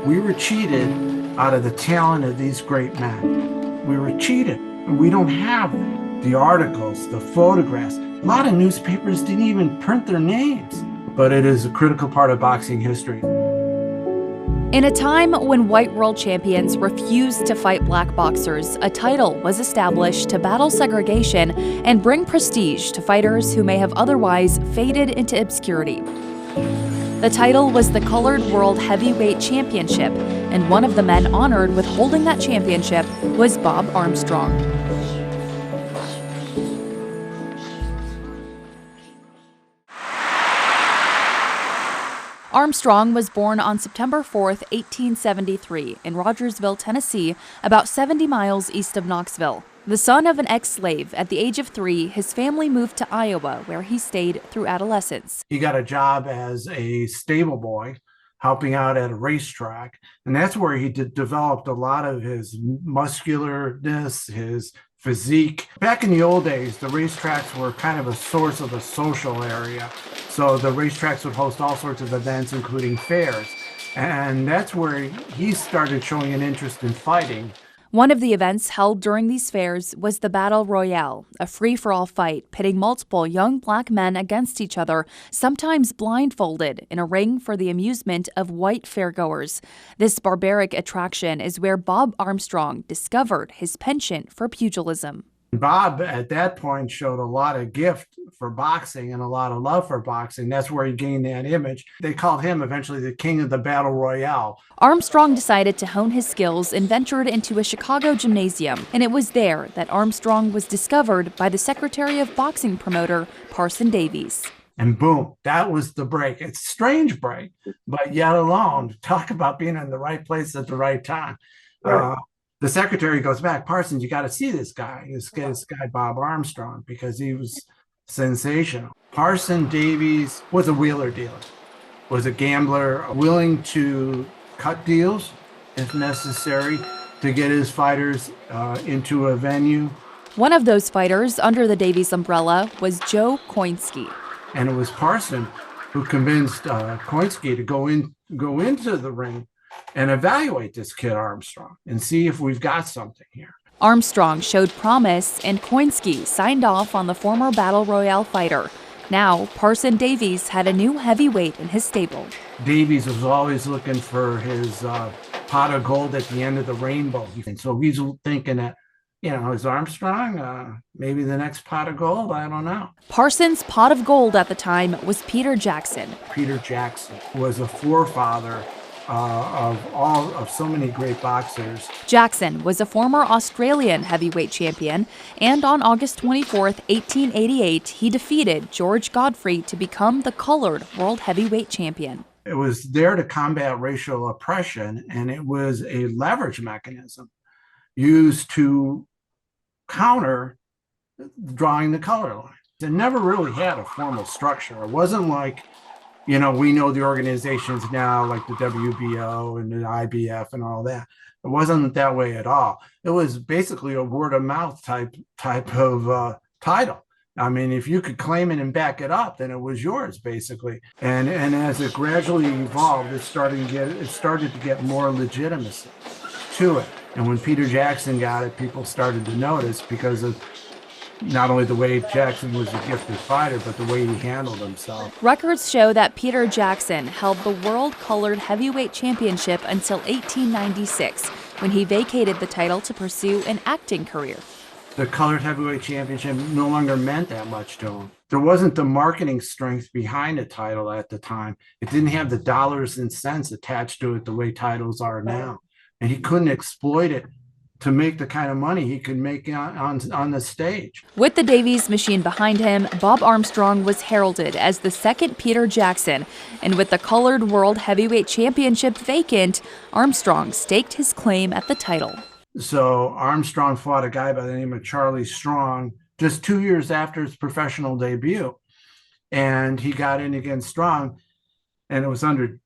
We were cheated out of the talent of these great men. We were cheated. We don't have the articles, the photographs. A lot of newspapers didn't even print their names, but it is a critical part of boxing history. In a time when white world champions refused to fight black boxers, a title was established to battle segregation and bring prestige to fighters who may have otherwise faded into obscurity. The title was the Colored World Heavyweight Championship, and one of the men honored with holding that championship was Bob Armstrong. Armstrong was born on September 4, 1873, in Rogersville, Tennessee, about 70 miles east of Knoxville. The son of an ex-slave, at the age of 3, his family moved to Iowa, where he stayed through adolescence. He got a job as a stable boy, helping out at a racetrack, and that's where he developed a lot of his muscularness, his physique. Back in the old days, the racetracks were kind of a source of a social area. So the racetracks would host all sorts of events, including fairs. And that's where he started showing an interest in fighting. One of the events held during these fairs was the Battle Royale, a free-for-all fight pitting multiple young black men against each other, sometimes blindfolded, in a ring for the amusement of white fairgoers. This barbaric attraction is where Bob Armstrong discovered his penchant for pugilism. Bob, at that point, showed a lot of gift for boxing and a lot of love for boxing. That's where he gained that image. They called him eventually the king of the Battle Royale. Armstrong decided to hone his skills and ventured into a Chicago gymnasium, and it was there that Armstrong was discovered by the Secretary of Boxing promoter, Parson Davies. And boom, that was the break. It's a strange break, but yet alone, talk about being in the right place at the right time. Right. The secretary goes back, Parsons, you got to see this guy, Bob Armstrong, because he was sensational. Parson Davies was a wheeler dealer, was a gambler, willing to cut deals if necessary to get his fighters into a venue. One of those fighters under the Davies umbrella was Joe Koinski. And it was Parson who convinced Koinski to go into the ring and evaluate this kid Armstrong and see if we've got something here. Armstrong showed promise, and Koinski signed off on the former Battle Royale fighter. Now, Parson Davies had a new heavyweight in his stable. Davies was always looking for his pot of gold at the end of the rainbow. And so he's thinking that, is Armstrong maybe the next pot of gold? I don't know. Parson's pot of gold at the time was Peter Jackson. Peter Jackson was a forefather of so many great boxers. Jackson was a former Australian heavyweight champion, and on August 24, 1888, he defeated George Godfrey to become the colored world heavyweight champion. It was there to combat racial oppression, and it was a leverage mechanism used to counter drawing the color line. It never really had a formal structure. It wasn't like, we know the organizations now like the WBO and the IBF and all that. It wasn't that way at all. It was basically a word of mouth type of title. I mean, if you could claim it and back it up, then it was yours basically. And as it gradually evolved, it started to get more legitimacy to it. And when Peter Jackson got it, people started to notice because of not only the way Jackson was a gifted fighter, but the way he handled himself. Records show that Peter Jackson held the World Colored Heavyweight Championship until 1896, when he vacated the title to pursue an acting career. The Colored Heavyweight Championship no longer meant that much to him. There wasn't the marketing strength behind the title at the time. It didn't have the dollars and cents attached to it the way titles are now. And he couldn't exploit it to make the kind of money he could make on the stage. With the Davies machine behind him, Bob Armstrong was heralded as the second Peter Jackson, and with the Colored World Heavyweight Championship vacant, Armstrong staked his claim at the title. So Armstrong fought a guy by the name of Charlie Strong just 2 years after his professional debut, and he got in against Strong, and it was under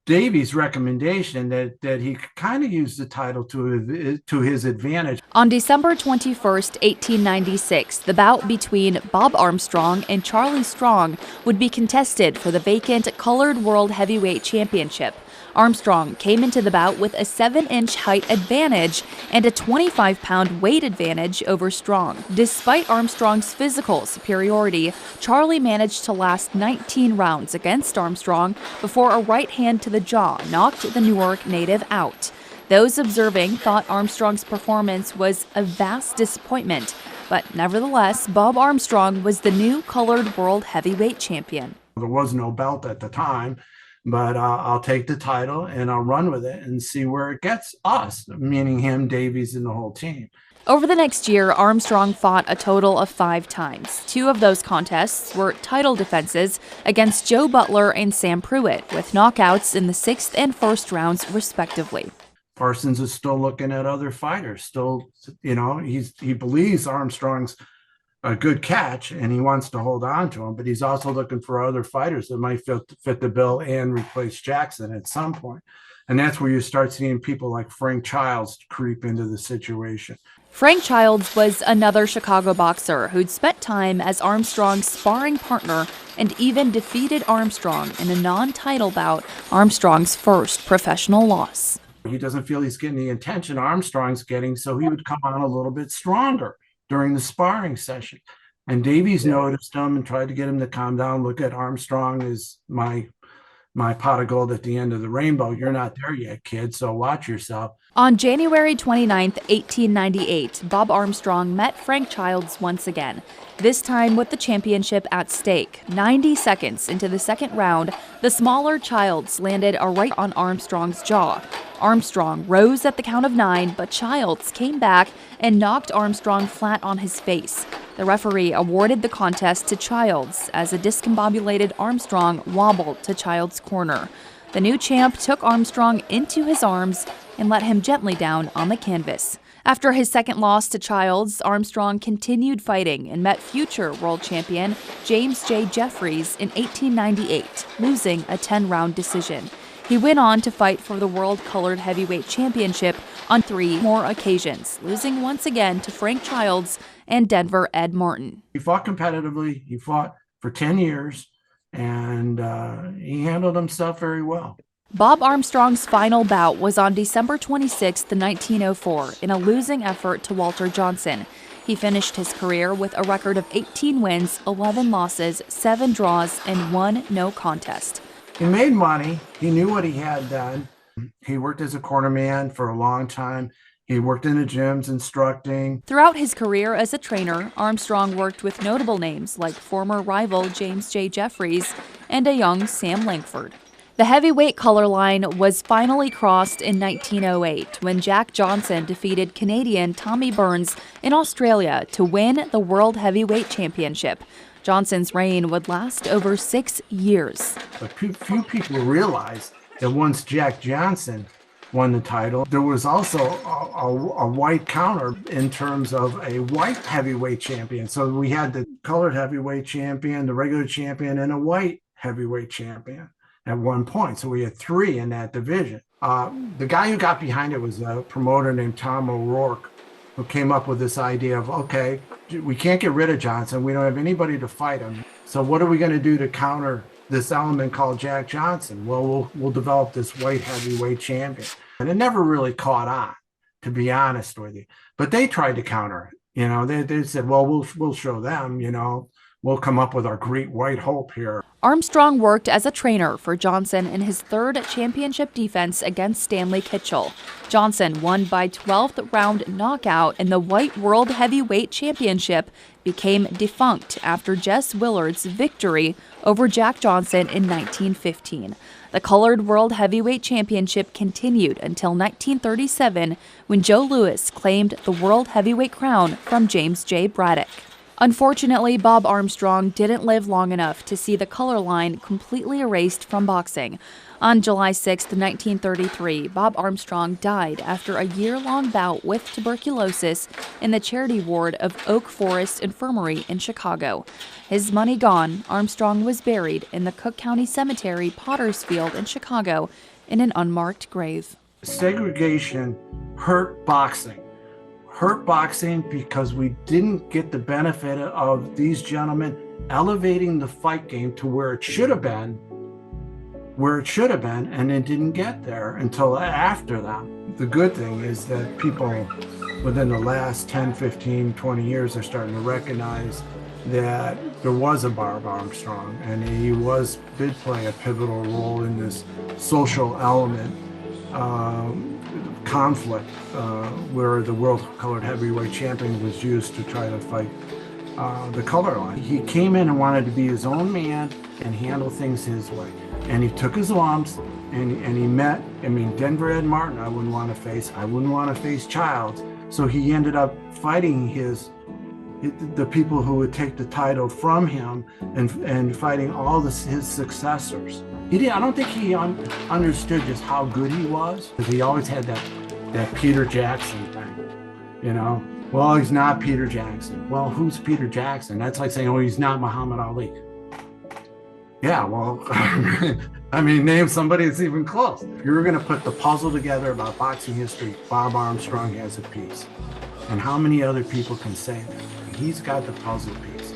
Davies' recommendation that he kind of used the title to his advantage. On December 21st, 1896, the bout between Bob Armstrong and Charlie Strong would be contested for the vacant Colored World Heavyweight Championship. Armstrong came into the bout with a 7-inch height advantage and a 25-pound weight advantage over Strong. Despite Armstrong's physical superiority, Charlie managed to last 19 rounds against Armstrong before a right hand to the jaw knocked the Newark native out. Those observing thought Armstrong's performance was a vast disappointment, but nevertheless, Bob Armstrong was the new colored world heavyweight champion. There was no belt at the time, but I'll take the title and I'll run with it and see where it gets us, meaning him, Davies, and the whole team. Over the next year, Armstrong fought a total of 5 times. 2 of those contests were title defenses against Joe Butler and Sam Pruitt, with knockouts in the 6th and 1st rounds, respectively. Parsons is still looking at other fighters. Still, he believes Armstrong's a good catch and he wants to hold on to him, but he's also looking for other fighters that might fit the bill and replace Jackson at some point. And that's where you start seeing people like Frank Childs creep into the situation. Frank Childs was another Chicago boxer who'd spent time as Armstrong's sparring partner and even defeated Armstrong in a non-title bout, Armstrong's first professional loss. He doesn't feel he's getting the attention Armstrong's getting, so he would come on a little bit stronger during the sparring session. And Davies noticed him and tried to get him to calm down. Look at Armstrong is my pot of gold at the end of the rainbow. You're not there yet, kid, so watch yourself. On January 29, 1898, Bob Armstrong met Frank Childs once again, this time with the championship at stake. 90 seconds into the second round, the smaller Childs landed a right on Armstrong's jaw. Armstrong rose at the count of 9, but Childs came back and knocked Armstrong flat on his face. The referee awarded the contest to Childs as a discombobulated Armstrong wobbled to Childs' corner. The new champ took Armstrong into his arms and let him gently down on the canvas. After his second loss to Childs, Armstrong continued fighting and met future world champion James J. Jeffries in 1898, losing a 10-round decision. He went on to fight for the World Colored Heavyweight Championship on 3 more occasions, losing once again to Frank Childs and Denver Ed Martin. He fought competitively. He fought for 10 years, and he handled himself very well. Bob Armstrong's final bout was on December 26, 1904, in a losing effort to Walter Johnson. He finished his career with a record of 18 wins, 11 losses, 7 draws, and 1 no contest. He made money. He knew what he had done. He worked as a cornerman for a long time. He worked in the gyms instructing. Throughout his career as a trainer, Armstrong worked with notable names like former rival James J. Jeffries and a young Sam Langford. The heavyweight color line was finally crossed in 1908 when Jack Johnson defeated Canadian Tommy Burns in Australia to win the World Heavyweight Championship. Johnson's reign would last over 6 years. But few people realize that once Jack Johnson won the title, there was also a white counter in terms of a white heavyweight champion. So we had the colored heavyweight champion, the regular champion, and a white heavyweight champion at one point. So we had 3 in that division. The guy who got behind it was a promoter named Tom O'Rourke, who came up with this idea of, okay, we can't get rid of Johnson. We don't have anybody to fight him. So what are we going to do to counter this element called Jack Johnson? Well, we'll develop this white heavyweight champion. And it never really caught on, to be honest with you. But they tried to counter it. They said, well, we'll show them, we'll come up with our great white hope here. Armstrong worked as a trainer for Johnson in his 3rd championship defense against Stanley Kitchell. Johnson won by 12th round knockout, and the White World Heavyweight Championship became defunct after Jess Willard's victory over Jack Johnson in 1915. The Colored World Heavyweight Championship continued until 1937 when Joe Louis claimed the World Heavyweight crown from James J. Braddock. Unfortunately, Bob Armstrong didn't live long enough to see the color line completely erased from boxing. On July 6, 1933, Bob Armstrong died after a year-long bout with tuberculosis in the charity ward of Oak Forest Infirmary in Chicago. His money gone, Armstrong was buried in the Cook County Cemetery, Pottersfield in Chicago, in an unmarked grave. Segregation hurt boxing. Hurt boxing because we didn't get the benefit of these gentlemen elevating the fight game to where it should have been where it should have been, and it didn't get there until after that. The good thing is that people within the last 10, 15, 20 years are starting to recognize that there was a Bob Armstrong, and he did play a pivotal role in this social element conflict where the world colored heavyweight champion was used to try to fight the color line. He came in and wanted to be his own man and handle things his way. And he took his lumps and he met, Denver Ed Martin, I wouldn't want to face Childs. So he ended up fighting the people who would take the title from him and fighting all his successors. I don't think he understood just how good he was, because he always had that Peter Jackson thing, Well, he's not Peter Jackson. Well, who's Peter Jackson? That's like saying, oh, he's not Muhammad Ali. Yeah, well, name somebody that's even close. If you're going to put the puzzle together about boxing history, Bob Armstrong has a piece. And how many other people can say that? He's got the puzzle piece.